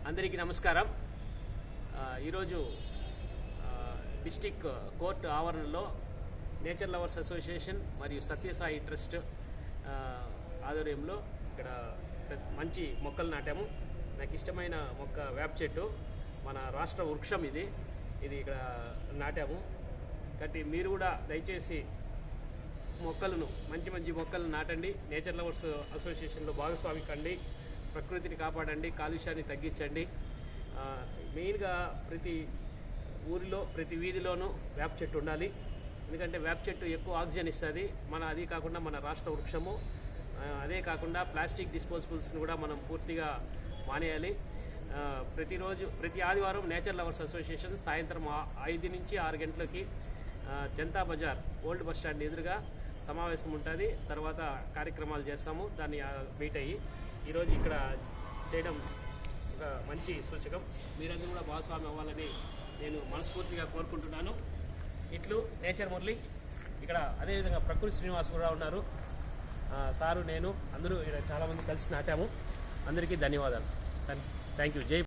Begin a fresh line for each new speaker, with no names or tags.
అందరికీ నమస్కారం. ఈరోజు డిస్టిక్ కోర్టు ఆవరణలో నేచర్ లవర్స్ అసోసియేషన్ మరియు సత్యసాయి ట్రస్ట్ ఆధ్వర్యంలో ఇక్కడ మంచి మొక్కలు నాటాము. నాకు ఇష్టమైన మొక్క వేప చెట్టు, మన రాష్ట్ర వృక్షం ఇది ఇక్కడ నాటాము. కాబట్టి మీరు కూడా దయచేసి మొక్కలను మంచి మొక్కలను నాటండి. నేచర్ లవర్స్ అసోసియేషన్లో భాగస్వామి కండి. ప్రకృతిని కాపాడండి, కాలుష్యాన్ని తగ్గించండి. మెయిన్గా ప్రతి ఊరిలో ప్రతి వీధిలోనూ వేప చెట్టు ఉండాలి. ఎందుకంటే వేప చెట్టు ఎక్కువ ఆక్సిజన్ ఇస్తుంది. అది కాకుండా మన రాష్ట్ర వృక్షము. అదే కాకుండా ప్లాస్టిక్ డిస్పోజబుల్స్ని కూడా మనం పూర్తిగా మానేయాలి. ప్రతి ఆదివారం నేచర్ లవర్స్ అసోసియేషన్ సాయంత్రం 5 నుంచి 6 గంటలకి Janata Bazar old bus stand ఎదురుగా సమావేశం ఉంటుంది. తర్వాత కార్యక్రమాలు చేస్తాము. దాన్ని మీట్ అయ్యి ఈరోజు ఇక్కడ చేయడం ఒక మంచి సూచకం. మీరందరూ కూడా భాగస్వామి అవ్వాలని నేను మనస్ఫూర్తిగా కోరుకుంటున్నాను. ఇట్లు నేచర్ మురళి. ఇక్కడ అదేవిధంగా ప్రకృతి శ్రీనివాస్ కూడా ఉన్నారు. సారు నేను అందరూ ఇక్కడ చాలామంది కలిసి నాటాము. అందరికీ ధన్యవాదాలు. Thank you. జై